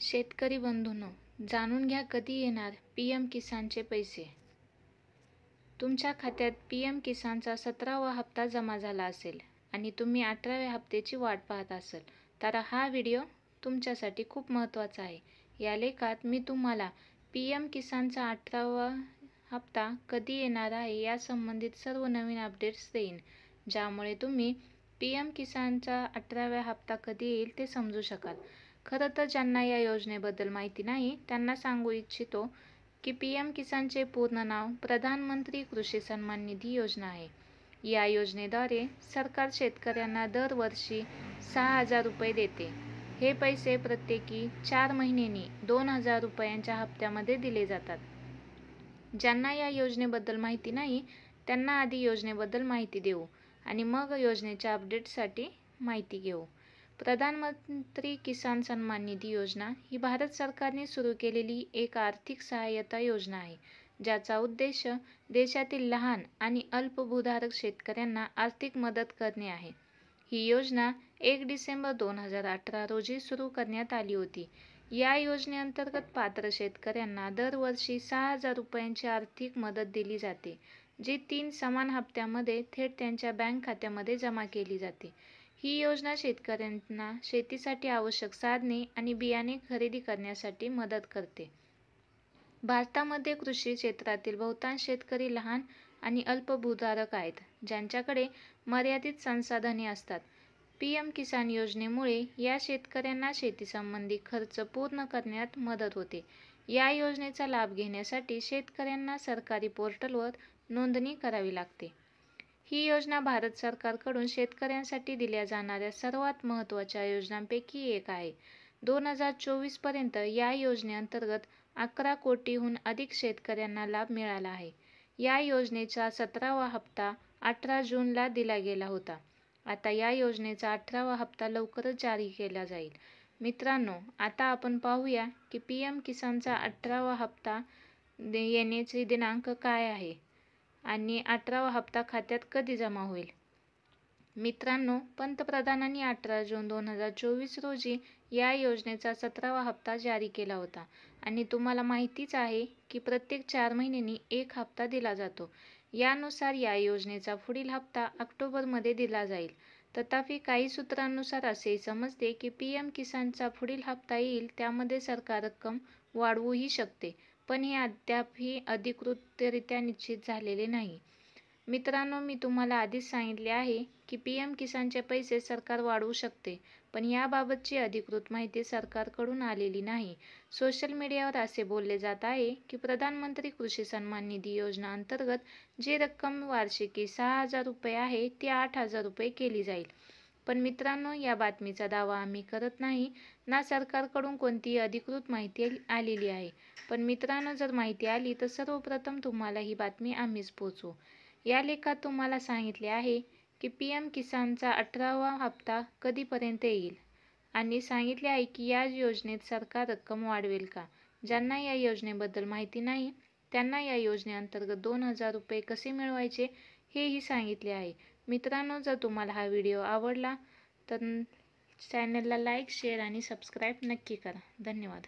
शेतकरी बंधूंनो, जाणून घ्या कधी येणार पीएम किसानचे पैसे. तुमच्या खात्यात पीएम किसानचा 17वा हप्ता जमा झाला असेल आणि तुम्ही 18व्या हप्त्याची वाट पाहत असाल तर हा व्हिडिओ तुमच्यासाठी खूप महत्त्वाचा आहे. या लेखात मी तुम्हाला पीएम किसानचा 18वा हप्ता कधी येणार आहे या संबंधित सर्व नवीन अपडेट्स देईन, ज्यामुळे तुम्ही पीएम किसानचा 18व्या हप्ता कधी येईल ते समजू शकाल. खरं तर ज्यांना या योजनेबद्दल माहिती नाही त्यांना सांगू इच्छितो की पीएम किसानचे पूर्ण नाव प्रधानमंत्री कृषी सन्मान निधी योजना आहे. या योजनेद्वारे सरकार शेतकऱ्यांना दरवर्षी 6,000 रुपये देते. हे पैसे प्रत्येकी 4 महिन्यांनी 2,000 रुपयांच्या हप्त्यामध्ये दिले जातात. ज्यांना या योजनेबद्दल माहिती नाही त्यांना आधी योजनेबद्दल माहिती देऊ आणि मग योजनेच्या अपडेटसाठी माहिती घेऊ. प्रधानमंत्री किसान सन्मान निधी योजना ही भारत सरकारने सुरू केलेली एक आर्थिक सहाय्यता योजना आहे, ज्याचा उद्देश देशातील लहान आणि अल्पभूधारक शेतकऱ्यांना आर्थिक मदत करणे आहे. ही योजना 1 डिसेंबर 2018 रोजी सुरू करण्यात आली होती. या योजनेअंतर्गत पात्र शेतकऱ्यांना दरवर्षी 6,000 रुपयांची आर्थिक मदत दिली जाते, जी 3 समान हप्त्यामध्ये थेट त्यांच्या बँक खात्यामध्ये जमा केली जाते. ही योजना शेतकऱ्यांना शेतीसाठी आवश्यक साधने आणि बियाणे खरेदी करण्यासाठी मदत करते. भारतामध्ये कृषी क्षेत्रातील बहुतांश शेतकरी लहान आणि अल्पभूधारक आहेत, ज्यांच्याकडे मर्यादित संसाधने असतात. पीएम किसान योजनेमुळे या शेतकऱ्यांना शेतीसंबंधी खर्च पूर्ण करण्यात मदत होते. या योजनेचा लाभ घेण्यासाठी शेतकऱ्यांना सरकारी पोर्टलवर नोंदणी करावी लागते. ही योजना भारत सरकारकडून शेतकऱ्यांसाठी दिल्या जाणाऱ्या सर्वात महत्त्वाच्या योजनांपैकी एक आहे. 2024 पर्यंत या योजनेअंतर्गत 11 कोटीहून अधिक शेतकऱ्यांना लाभ मिळाला आहे. या योजनेचा 17वा हप्ता 18 जूनला दिला गेला होता. आता या योजनेचा 18वा हप्ता लवकरच जारी केला जाईल. मित्रांनो, आता आपण पाहूया की पीएम किसानचा 18वा हप्ता येण्याचे दिनांक काय आहे आणि 18वा हप्ता खात्यात कधी जमा होईल. मित्रांनो, पंतप्रधानांनी 18 जून 2024 रोजी या योजनेचा 17वा हप्ता जारी केला होता आणि तुम्हाला माहितीच आहे की प्रत्येक 4 महिन्यांनी एक हप्ता दिला जातो. यानुसार या योजनेचा पुढील हप्ता ऑक्टोबरमध्ये दिला जाईल. तथापि काही सूत्रांनुसार असे समजते की पीएम किसानचा पुढील हप्ता येईल त्यामध्ये सरकार रक्कम वाढवूही शकते, पण हे अद्यापही अधिकृतरित्या निश्चित झालेले नाही. मित्रांनो, मी तुम्हाला आधीच सांगितले आहे की पीएम किसानचे पैसे सरकार वाढवू शकते, पण याबाबतची अधिकृत माहिती सरकारकडून आलेली नाही. सोशल मीडियावर असे बोलले जात आहे की प्रधानमंत्री कृषी सन्मान निधी योजना अंतर्गत जी रक्कम वार्षिकी 6,000 रुपये आहे ती 8,000 रुपये केली जाईल. पण मित्रांनो, या बातमीचा दावा आम्ही करत नाही, ना सरकारकडून कोणतीही अधिकृत माहिती आलेली आहे. पण मित्रांनो, जर माहिती आली तर सर्वप्रथम तुम्हाला ही बातमी आम्हीच पोहोचवू. या लेखात तुम्हाला सांगितले आहे की पीएम किसानचा 18वा हप्ता कधीपर्यंत येईल आणि सांगितले आहे की या योजनेत सरकार रक्कम वाढवेल का. ज्यांना या योजनेबद्दल माहिती नाही त्यांना या योजनेअंतर्गत 2,000 रुपये कसे मिळवायचे हेही सांगितले आहे. मित्रांनो, जर तुम्हाला हा व्हिडिओ आवडला तर चॅनलला लाईक, शेअर आणि सबस्क्राईब नक्की करा. धन्यवाद.